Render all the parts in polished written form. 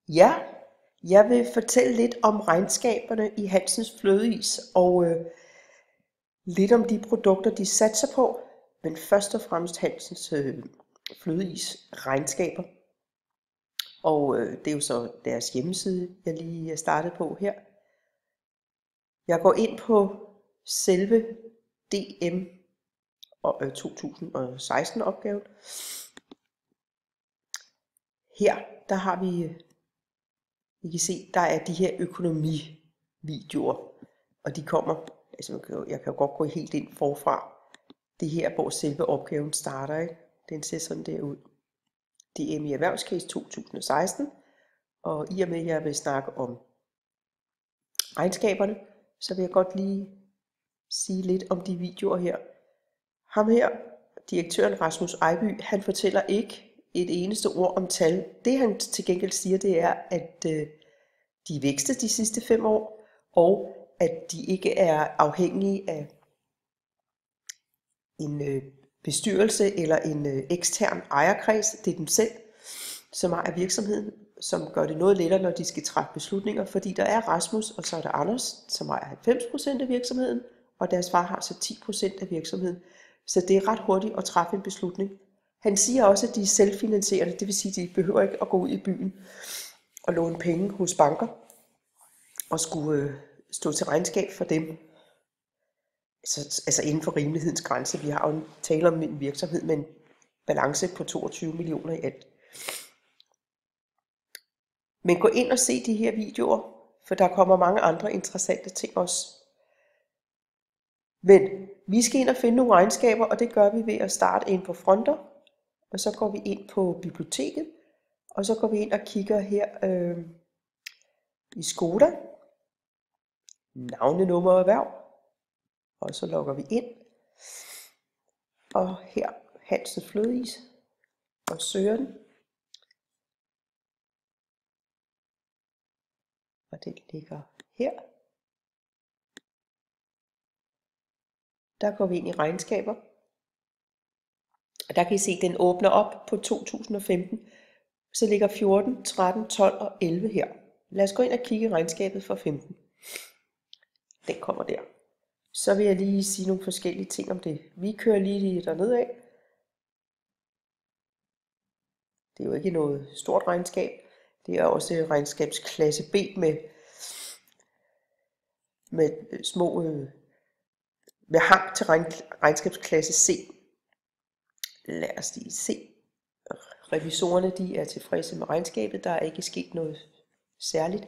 Ja, jeg vil fortælle lidt om regnskaberne i Hansens Flødeis og lidt om de produkter, de satser på, men først og fremmest Hansens Flødeis regnskaber. Og det er jo så deres hjemmeside, jeg lige er startet på her. Jeg går ind på selve DM 2016 opgaven. Her, der har vi, I kan se, der er de her økonomivideoer, og de kommer, altså jeg kan jo godt gå helt ind forfra. Det her, hvor selve opgaven starter, ikke? Den ser sådan der ud. DM i Erhvervscase 2016, og i og med, at jeg vil snakke om regnskaberne, så vil jeg godt lige sige lidt om de videoer her. Ham her, direktøren Rasmus Ejby, han fortæller ikke et eneste ord om tal. Det han til gengæld siger, det er, at de er vækstet de sidste 5 år, og at de ikke er afhængige af en bestyrelse eller en ekstern ejerkreds. Det er dem selv, som ejer virksomheden, som gør det noget lettere, når de skal træffe beslutninger, fordi der er Rasmus, og så er der Anders, som ejer 90% af virksomheden, og deres far har så 10% af virksomheden. Så det er ret hurtigt at træffe en beslutning. Han siger også, at de er selvfinansierende, det vil sige, at de behøver ikke at gå ud i byen og låne penge hos banker og skulle stå til regnskab for dem. Altså inden for rimelighedens grænse. Vi har jo tale om en virksomhed med en balance på 22 millioner i alt. Men gå ind og se de her videoer, for der kommer mange andre interessante ting også. Men vi skal ind og finde nogle regnskaber, og det gør vi ved at starte ind på fronter. Og så går vi ind på biblioteket, og så går vi ind og kigger her i Skoda, navnenummer og erhverv, og så logger vi ind. Og her Hansens Flødeis, og søger den. Og den ligger her. Der går vi ind i regnskaber. Og der kan I se, at den åbner op på 2015. Så ligger 14, 13, 12 og 11 her. Lad os gå ind og kigge i regnskabet for 15. Den kommer der. Så vil jeg lige sige nogle forskellige ting om det. Vi kører lige dernede af. Det er jo ikke noget stort regnskab. Det er også regnskabsklasse B med små med hang til regnskabsklasse C. Lad os lige se. Revisorerne, de er tilfredse med regnskabet. Der er ikke sket noget særligt.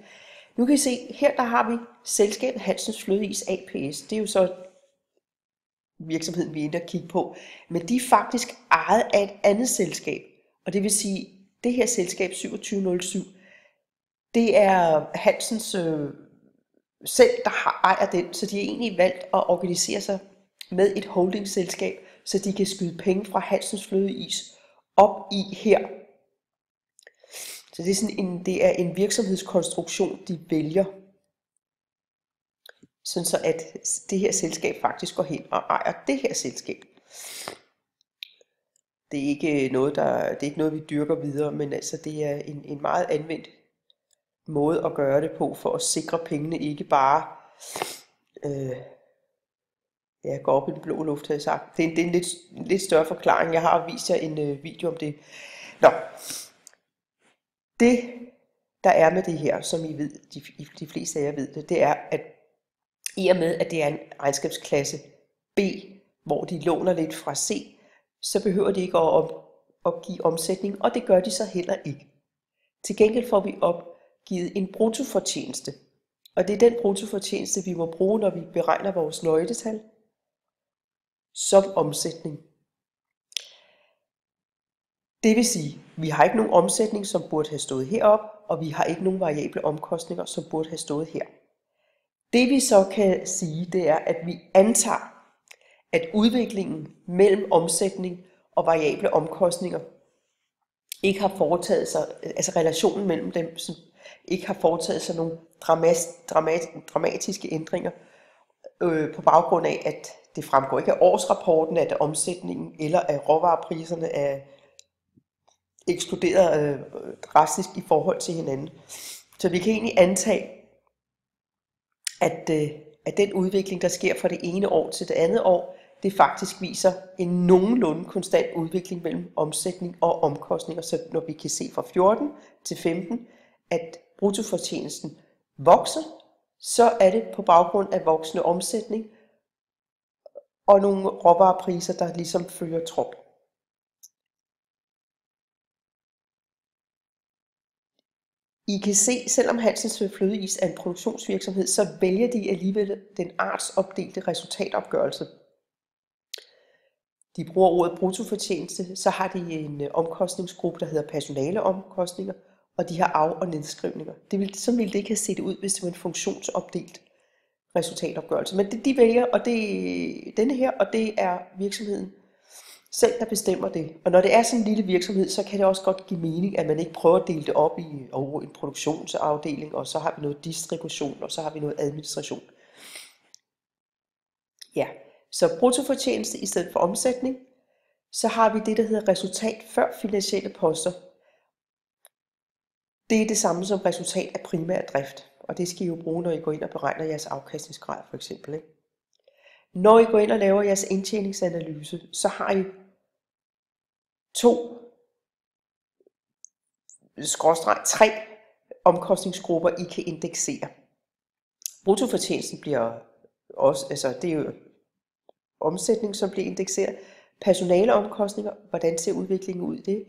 Nu kan I se, her der har vi selskabet Hansens Flødeis ApS. Det er jo så virksomheden, vi er inde og kigge på. Men de er faktisk ejet af et andet selskab. Og det vil sige, det her selskab 2707, det er Hansens selv, der ejer den. Så de har egentlig valgt at organisere sig med et holdingselskab, så de kan skyde penge fra Hansens Flødeis op i her. Så det er en virksomhedskonstruktion, de vælger. Sådan så at det her selskab faktisk går hen og ejer det her selskab. Det er ikke noget, vi dyrker videre, men altså det er en meget anvendt måde at gøre det på, for at sikre pengene ikke bare går op i den blå luft, har jeg sagt. Det er en lidt større forklaring. Jeg har vist jer en video om det. Nå. Det, der er med det her, som I ved, de fleste af jer ved det er, at i og med, at det er en regnskabsklasse B, hvor de låner lidt fra C, så behøver de ikke at opgive omsætning, og det gør de så heller ikke. Til gengæld får vi opgivet en bruttofortjeneste, og det er den bruttofortjeneste, vi må bruge, når vi beregner vores nøgletal som omsætning. Det vil sige, at vi har ikke nogen omsætning, som burde have stået heroppe, og vi har ikke nogen variable omkostninger, som burde have stået her. Det vi så kan sige, det er, at vi antager, at udviklingen mellem omsætning og variable omkostninger ikke har foretaget sig, altså relationen mellem dem, som ikke har foretaget sig nogle dramatiske ændringer på baggrund af, at det fremgår ikke af årsrapporten, at omsætningen eller af råvarepriserne eksploderet drastisk i forhold til hinanden. Så vi kan egentlig antage, at den udvikling, der sker fra det ene år til det andet år, det faktisk viser en nogenlunde konstant udvikling mellem omsætning og omkostninger. Så når vi kan se fra 14 til 15, at bruttofortjenesten vokser, så er det på baggrund af voksende omsætning og nogle råvarepriser, der ligesom følger trop. I kan se, selvom Hansens Flødeis er en produktionsvirksomhed, så vælger de alligevel den artsopdelte resultatopgørelse. De bruger ordet bruttofortjeneste, så har de en omkostningsgruppe, der hedder personaleomkostninger, og de har af- og nedskrivninger. Så ville det ikke have set ud, hvis det var en funktionsopdelt resultatopgørelse. Men det de vælger, og det er denne her, og det er virksomheden selv, der bestemmer det. Og når det er sådan en lille virksomhed, så kan det også godt give mening, at man ikke prøver at dele det op i en produktionsafdeling, og så har vi noget distribution, og så har vi noget administration. Ja, så bruttofortjeneste i stedet for omsætning. Så har vi det, der hedder resultat før finansielle poster. Det er det samme som resultat af primær drift, og det skal I jo bruge, når I går ind og beregner jeres afkastningsgrad for eksempel. Ikke? Når I går ind og laver jeres indtjeningsanalyse, så har I 3 omkostningsgrupper, I kan indeksere. Bruttofortjenesten bliver også, det er jo omsætning, som bliver indekseret. Personaleomkostninger, hvordan ser udviklingen ud i det?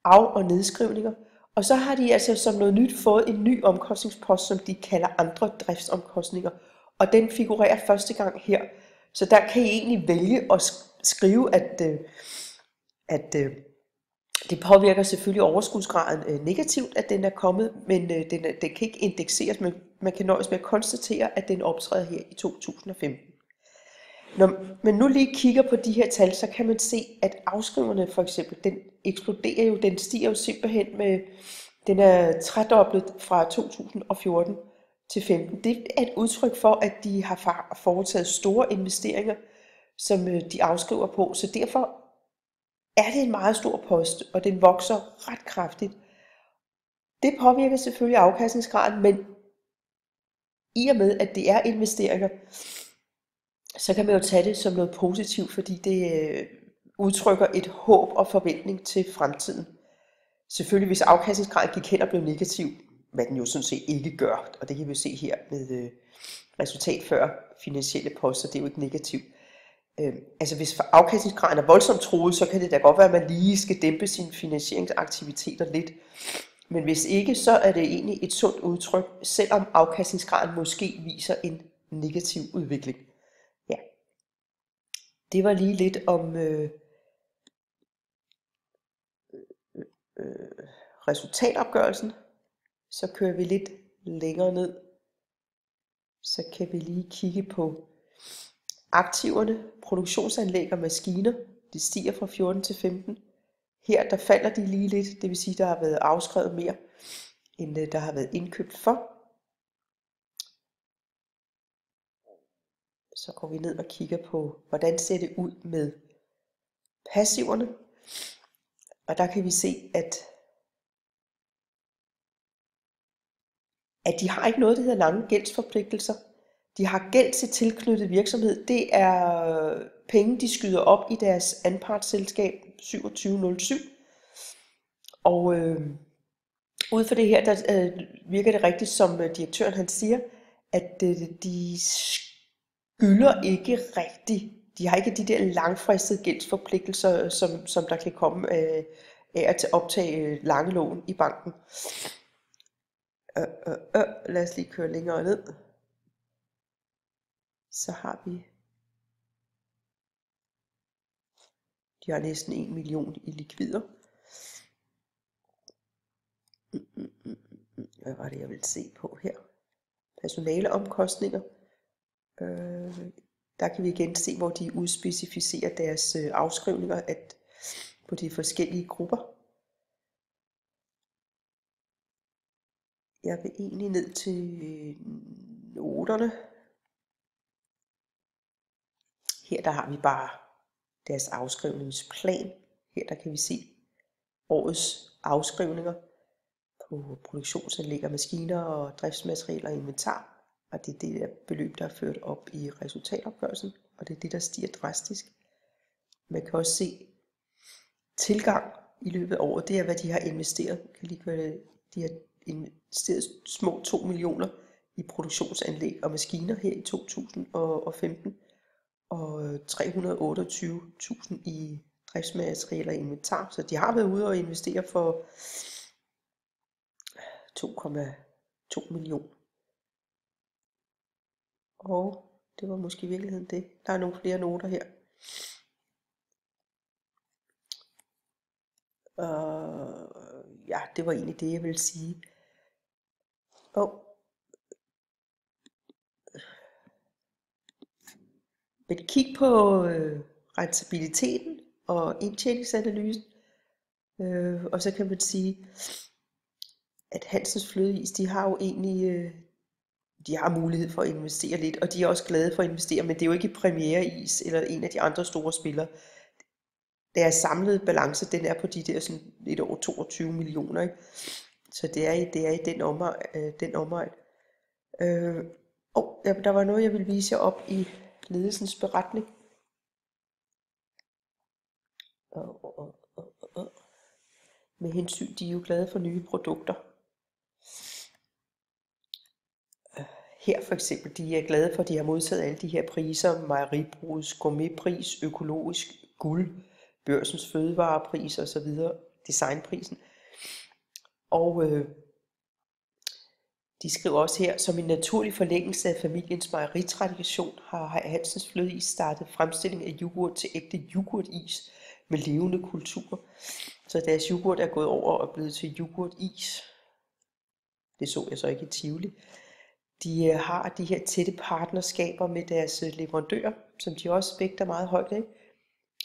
Af- og nedskrivninger. Og så har de altså som noget nyt fået en ny omkostningspost, som de kalder andre driftsomkostninger. Og den figurerer første gang her. Så der kan I egentlig vælge at skrive, at det påvirker selvfølgelig overskudsgraden negativt, at den er kommet, men den kan ikke indekseres, men man kan nøjes med at konstatere, at den optræder her i 2015. Når man nu lige kigger på de her tal, så kan man se, at afskriverne for eksempel, den eksploderer jo, den stiger jo simpelthen den er tredoblet fra 2014 til 15. Det er et udtryk for, at de har foretaget store investeringer, som de afskriver på, så derfor er det en meget stor post, og den vokser ret kraftigt. Det påvirker selvfølgelig afkastningsgraden, men i og med, at det er investeringer, så kan man jo tage det som noget positivt, fordi det udtrykker et håb og forventning til fremtiden. Selvfølgelig hvis afkastningsgraden gik hen og blev negativ, hvad den jo sådan set ikke gør, og det kan vi se her med resultat før finansielle poster, det er jo ikke negativt. Altså hvis afkastningsgraden er voldsomt truet, så kan det da godt være, at man lige skal dæmpe sine finansieringsaktiviteter lidt. Men hvis ikke, så er det egentlig et sundt udtryk, selvom afkastningsgraden måske viser en negativ udvikling. Ja, det var lige lidt om resultatopgørelsen. Så kører vi lidt længere ned. Så kan vi lige kigge på aktiverne, produktionsanlæg og maskiner. Det stiger fra 14 til 15. Her der falder de lige lidt, det vil sige, der har været afskrevet mere, end der har været indkøbt for. Så går vi ned og kigger på, hvordan ser det ud med passiverne. Og der kan vi se, at de har ikke noget, der hedder lange gældsforpligtelser. De har gæld til tilknyttet virksomhed. Det er penge, de skyder op i deres anpartsselskab 2707. Og ud fra det her, der virker det rigtigt, som direktøren han siger, at de skylder ikke rigtigt. De har ikke de der langfristede gældsforpligtelser, som der kan komme af at optage lange lån i banken. Lad os lige køre længere ned. Så har vi, de har næsten 1 million i likvider. Hvad var det, jeg ville se på her? Personaleomkostninger. Der kan vi igen se, hvor de udspecificerer deres afskrivninger på de forskellige grupper. Jeg vil egentlig ned til noterne. Her der har vi bare deres afskrivningsplan. Her der kan vi se årets afskrivninger på produktionsanlæg og maskiner og driftsmaterialer og inventar. Og det er det der beløb, der er ført op i resultatopgørelsen, og det er det, der stiger drastisk. Man kan også se tilgang i løbet af året, det er, hvad de har investeret. De har investeret små 2 millioner i produktionsanlæg og maskiner her i 2015, og 328.000 i driftsmaterialer og inventar. Så de har været ude og investere for 2,2 millioner. Og det var måske i virkeligheden det. Der er nogle flere noter her. Ja, det var egentlig det, jeg ville sige. Men kig på rentabiliteten og indtjeningsanalysen, og så kan man sige, at Hansens Flødeis, de har jo egentlig de har mulighed for at investere lidt, og de er også glade for at investere, men det er jo ikke Premiere Is eller en af de andre store spillere. Deres samlede balance, den er på de der sådan lidt over 22 millioner, ikke? Så det er i den omegn. Der var noget, jeg ville vise jer op i ledelsens beretning. Med hensyn, de er jo glade for nye produkter. Her for eksempel, de er glade for, at de har modtaget alle de her priser, Mejeribrugets gourmetpris, økologisk guld, Børsens fødevarepris osv., designprisen. Og de skriver også her, som en naturlig forlængelse af familiens mejeritradition har Hansens Flødeis startet fremstilling af yoghurt til ægte yoghurtis med levende kultur. Så deres yoghurt er gået over og blevet til yoghurtis. Det så jeg så ikke i Tivoli. De har de her tætte partnerskaber med deres leverandører, som de også vægter meget højt af.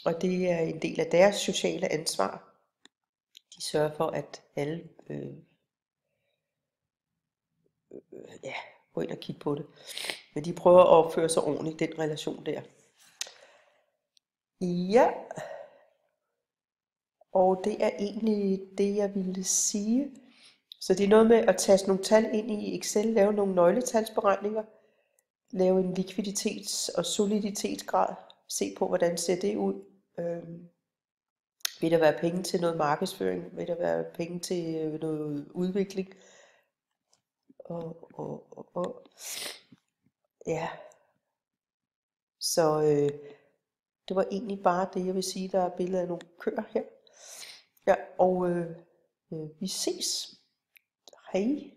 Og det er en del af deres sociale ansvar. De sørger for, at alle gå ind og kigge på det. Men de prøver at opføre sig ordentligt i den relation der. Ja, og det er egentlig det, jeg ville sige. Så det er noget med at taste nogle tal ind i Excel, lave nogle nøgletalsberegninger, lave en likviditets- og soliditetsgrad, se på, hvordan ser det ud. Vil der være penge til noget markedsføring? Vil der være penge til noget udvikling? Ja. Så det var egentlig bare det, jeg vil sige. Der er billeder af nogle køer her. Ja, og vi ses. Hej.